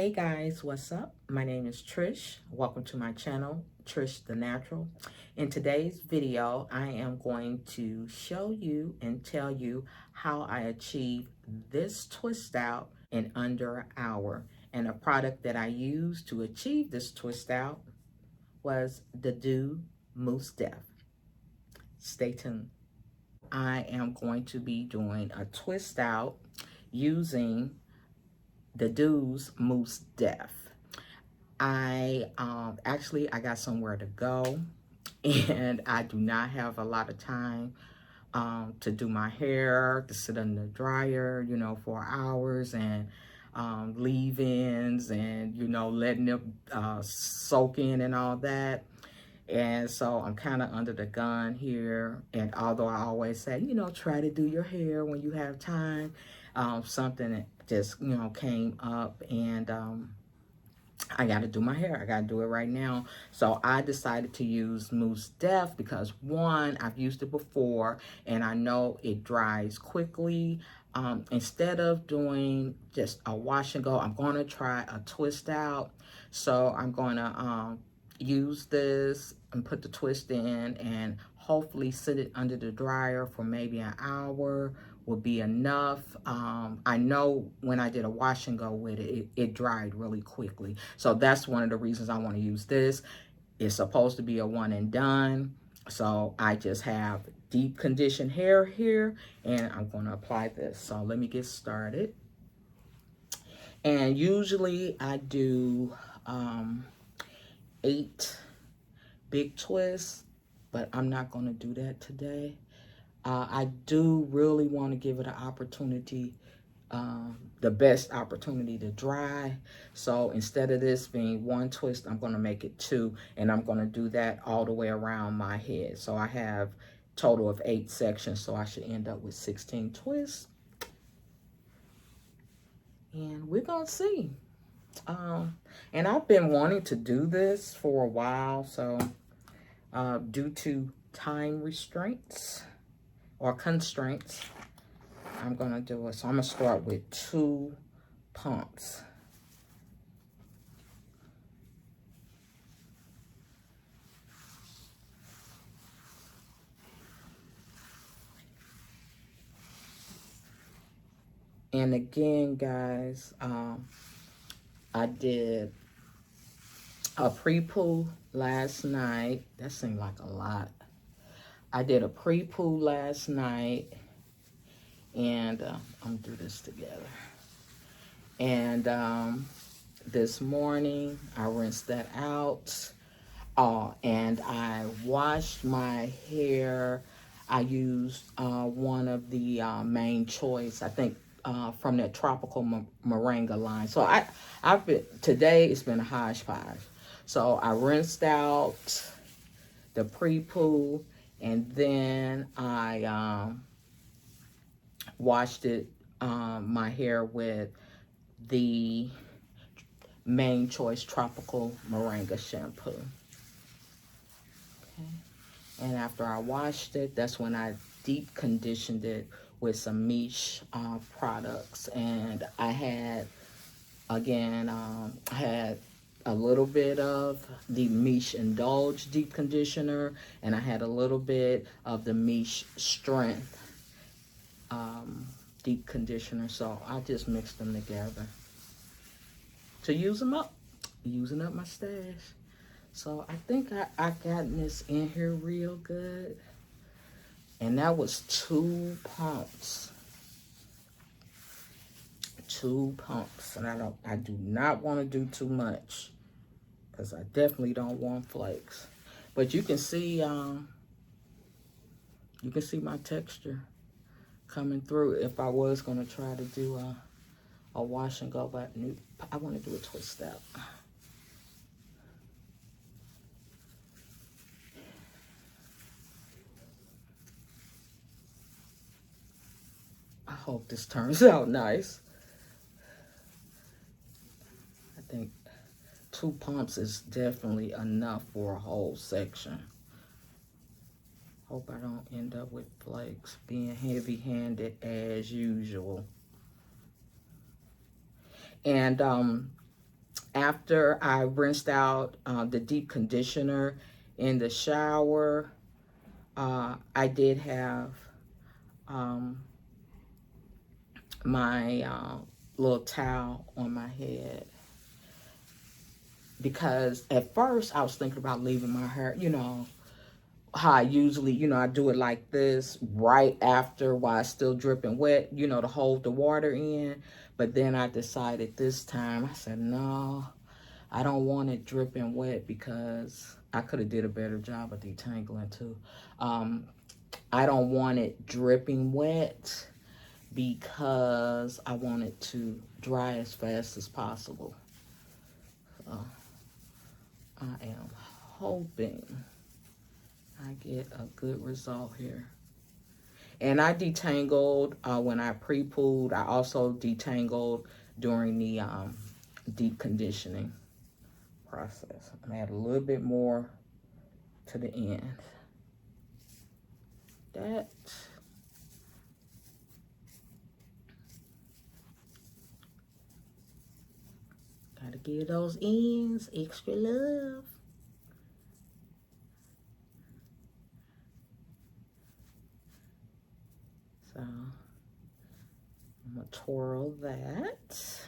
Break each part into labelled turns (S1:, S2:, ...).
S1: Hey guys, what's up? My name is Trish. Welcome to my channel, Trish the Natural. In today's video, I am going to show you and tell you how I achieved this twist out in under an hour. And a product that I used to achieve this twist out was the Doux Mousse Def. Stay tuned. I am going to be doing a twist out using the Doux Mousse Def. I got somewhere to go and I do not have a lot of time to do my hair, to sit in the dryer, for hours and leave-ins and, letting them soak in and all that. And so I'm kind of under the gun here. And although I always say, try to do your hair when you have time, something that just, came up and I got to do my hair. I got to do it right now. So I decided to use Mousse Def because one, I've used it before and I know it dries quickly. Instead of doing just a wash and go, I'm going to try a twist out. So I'm going to use this and put the twist in and hopefully sit it under the dryer for maybe an hour will be enough. I know when I did a wash and go with it, it dried really quickly. So that's one of the reasons I want to use this. It's supposed to be a one and done. So I just have deep conditioned hair here and I'm going to apply this. So let me get started. And usually I do 8 big twists, but I'm not going to do that today. I do really want to give it an opportunity, the best opportunity to dry. So instead of this being 1 twist, I'm going to make it 2, and I'm going to do that all the way around my head. So I have a total of 8 sections, so I should end up with 16 twists. And we're going to see. And I've been wanting to do this for a while, so due to time restraints or constraints, I'm going to do it. So I'm going to start with 2 pumps. And again, guys, I did a pre-poo last night. That seemed like a lot. I did a pre-poo last night, and I'm gonna do this together. And this morning, I rinsed that out, and I washed my hair. I used one of the main choice, I think, from that tropical moringa line. So today it's been a hodgepodge. So I rinsed out the pre-poo, and then I washed my hair with the main choice tropical moringa shampoo. Okay. And after I washed it, that's when I deep conditioned it with some Miche products. And I had, again, I had a little bit of the Miche Indulge deep conditioner, and I had a little bit of the Miche Strength deep conditioner. So I just mixed them together to use them up, using up my stash. So I think I got this in here real good. And that was 2 pumps. 2 pumps. And I do not want to do too much, because I definitely don't want flakes. But you can see my texture coming through if I was going to try to do a wash and go, but I want to do a twist out. I hope this turns out nice. I think 2 pumps is definitely enough for a whole section. Hope I don't end up with flakes, being heavy-handed as usual. And after I rinsed out the deep conditioner in the shower, I did have my little towel on my head, because at first I was thinking about leaving my hair, you know, how I usually, you know, I do it like this right after while it's still dripping wet, you know, to hold the water in. But then I decided this time, I said, no, I don't want it dripping wet, because I could have did a better job of detangling too. I don't want it dripping wet because I want it to dry as fast as possible. I am hoping I get a good result here. And I detangled when I pre-pooled. I also detangled during the deep conditioning process. I'm gonna add a little bit more to the end. That. Gotta give those ends extra love. So I'm gonna twirl that,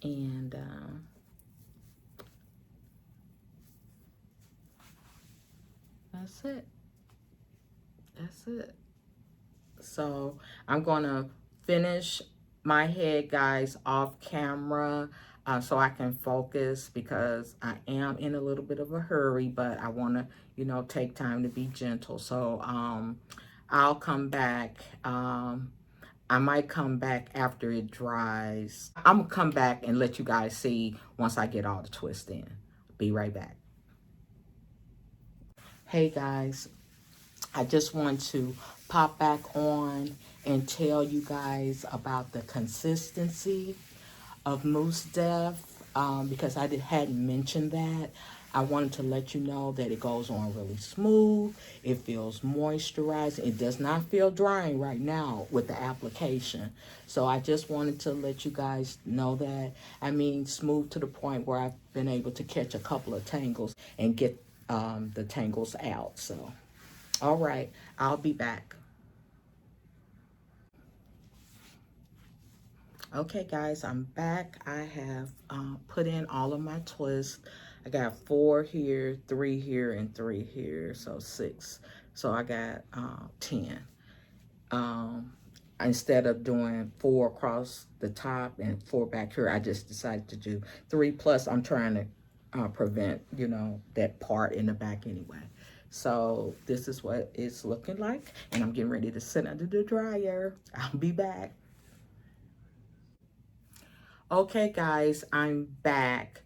S1: and that's it. That's it. So I'm gonna finish my head, guys, off camera, so I can focus, because I am in a little bit of a hurry, but I want to, you know, take time to be gentle. So I'll come back. I might come back after it dries. I'm gonna come back and let you guys see once I get all the twists in. Be right back. Hey guys, I just want to pop back on and tell you guys about the consistency of Mousse Def, because I hadn't mentioned that. I wanted to let you know that it goes on really smooth. It feels moisturizing. It does not feel drying right now with the application. So I just wanted to let you guys know that. I mean, smooth to the point where I've been able to catch a couple of tangles and get the tangles out. So, all right, I'll be back. Okay, guys, I'm back. I have put in all of my twists. I got 4 here, 3 here, and 3 here, so 6. So I got 10. Instead of doing 4 across the top and 4 back here, I just decided to do 3. Plus, I'm trying to prevent, you know, that part in the back anyway. So this is what it's looking like, and I'm getting ready to sit under the dryer. I'll be back. Okay, guys, I'm back.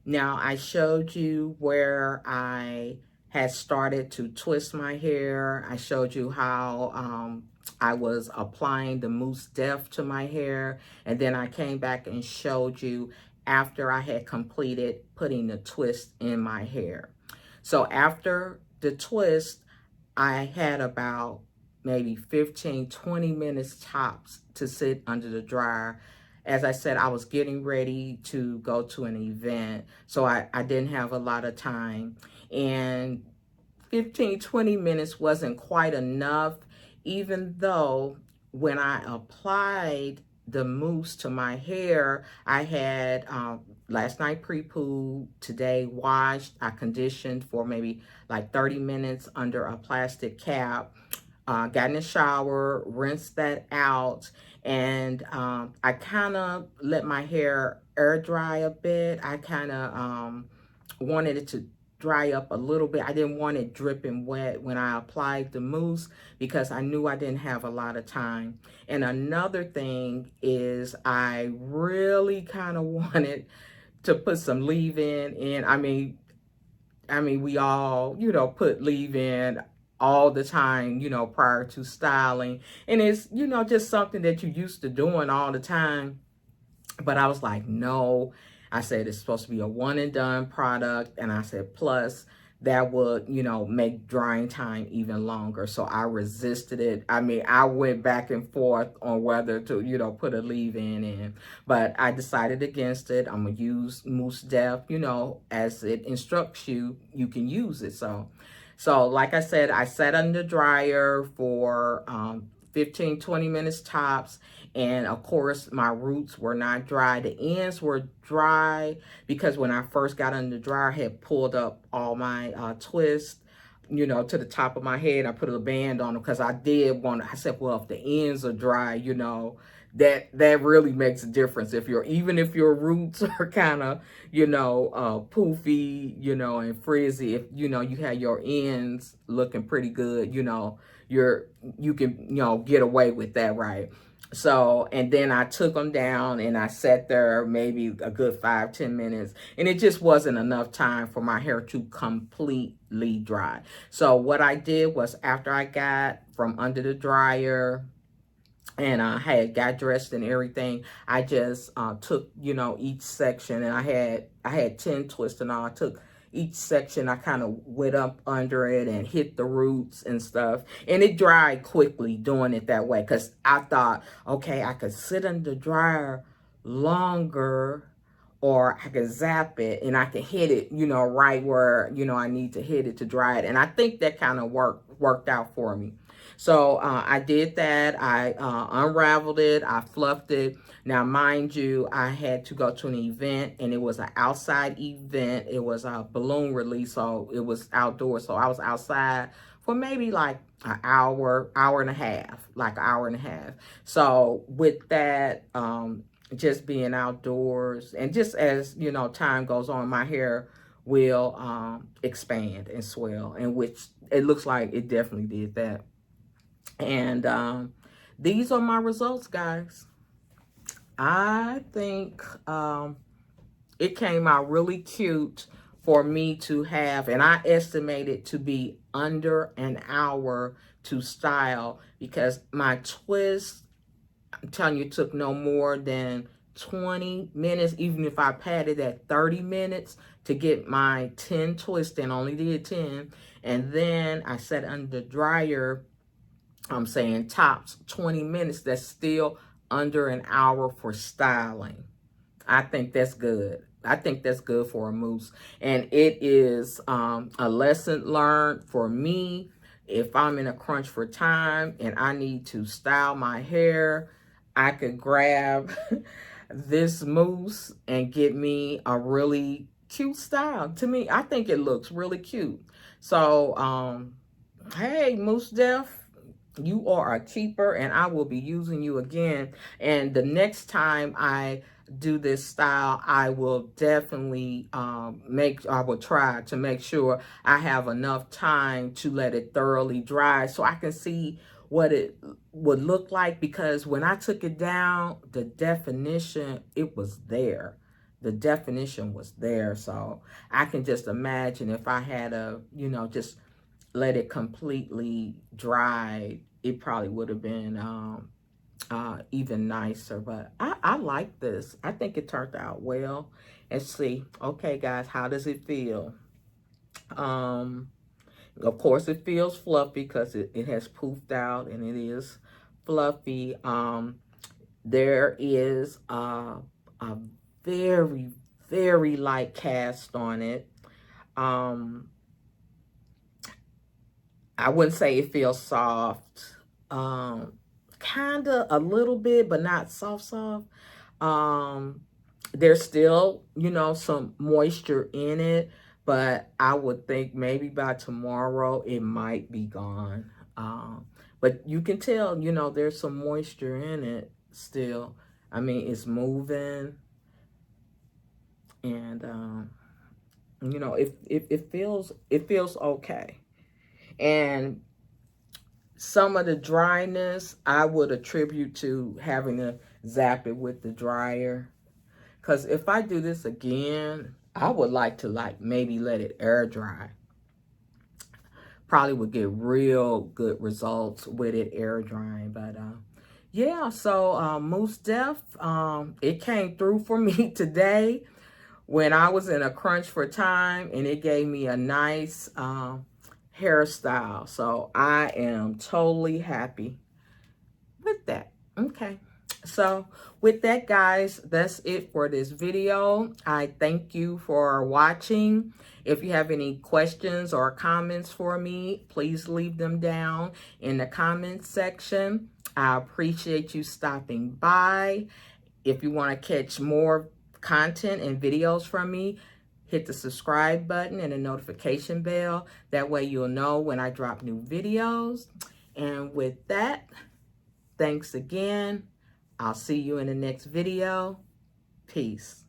S1: Now, I showed you where I had started to twist my hair. I showed you how I was applying the Mousse Def to my hair. And then I came back and showed you after I had completed putting the twist in my hair. So after the twist, I had about maybe 15-20 minutes tops to sit under the dryer. As I said, I was getting ready to go to an event, so I didn't have a lot of time. And 15-20 minutes wasn't quite enough, even though when I applied the mousse to my hair, I had last night pre-pooed, today washed, I conditioned for maybe like 30 minutes under a plastic cap, got in the shower, rinsed that out, and I kind of let my hair air dry a bit. I kind of wanted it to dry up a little bit. I didn't want it dripping wet when I applied the mousse, because I knew I didn't have a lot of time. And another thing is I really kind of wanted to put some leave-in in. I mean, we all, you know, put leave-in all the time, you know, prior to styling. And it's, you know, just something that you're used to doing all the time. But I was like, no. I said it's supposed to be a one and done product. And I said, plus, that would, you know, make drying time even longer. So I resisted it. I mean, I went back and forth on whether to, you know, put a leave-in in, but I decided against it. I'm gonna use Mousse Def, you know, as it instructs you, you can use it. So like I said, I sat under the dryer for 15, 20 minutes tops. And of course, my roots were not dry. The ends were dry because when I first got under the dryer, I had pulled up all my twists, you know, to the top of my head. I put a band on them because I did want to, I said, well, if the ends are dry, you know, that really makes a difference. Even if your roots are kind of, you know, poofy, you know, and frizzy, if, you know, you have your ends looking pretty good, you know, you can, you know, get away with that, right? So, and then I took them down and I sat there maybe a good 5-10 minutes, and it just wasn't enough time for my hair to completely dry. So what I did was, after I got from under the dryer and I had got dressed and everything, I just took, you know, each section, and I had 10 twists and all. I took each section, I kind of went up under it and hit the roots and stuff, and it dried quickly doing it that way, because I thought, okay, I could sit in the dryer longer, or I could zap it and I could hit it, you know, right where, you know, I need to hit it to dry it. And I think that kind of worked out for me. So I did that. I unraveled it. I fluffed it. Now, mind you, I had to go to an event, and it was an outside event. It was a balloon release, so it was outdoors. So I was outside for maybe like an hour, hour and a half, like an hour and a half. So with that, just being outdoors, and just as, you know, time goes on, my hair will expand and swell, and which it looks like it definitely did that. And these are my results, guys. I think it came out really cute for me to have, and I estimate it to be under an hour to style, because my twist, I'm telling you, took no more than 20 minutes, even if I padded at 30 minutes to get my 10 twists in. Only did 10. And then I sat under the dryer, I'm saying tops 20 minutes. That's still under an hour for styling. I think that's good. I think that's good for a mousse. And it is a lesson learned for me. If I'm in a crunch for time and I need to style my hair, I could grab this mousse and get me a really cute style. To me, I think it looks really cute. So, hey, Mousse Def, you are a keeper, and I will be using you again. And the next time I do this style, I will definitely I will try to make sure I have enough time to let it thoroughly dry so I can see what it would look like, because when I took it down, the definition, it was there. The definition was there. So I can just imagine if I had you know, just let it completely dry, it probably would have been even nicer. But I like this. I think it turned out well. Let's see. Okay, guys, how does it feel? Of course, it feels fluffy because it has poofed out, and it is fluffy. There is a very, very light cast on it. I wouldn't say it feels soft. Kind of a little bit, but not soft. There's still, you know, some moisture in it, but I would think maybe by tomorrow it might be gone. But you can tell, you know, there's some moisture in it still. I mean, it's moving, and you know, it feels okay. And some of the dryness I would attribute to having to zap it with the dryer. Because if I do this again, I would like to maybe let it air dry. Probably would get real good results with it air drying. But yeah, so Mousse Def, it came through for me today when I was in a crunch for time, and it gave me a nice hairstyle. So I am totally happy with that. Okay. So with that, guys, that's it for this video. I thank you for watching. If you have any questions or comments for me, please leave them down in the comments section. I appreciate you stopping by. If you want to catch more content and videos from me, hit the subscribe button and the notification bell. That way you'll know when I drop new videos. And with that, thanks again. I'll see you in the next video. Peace.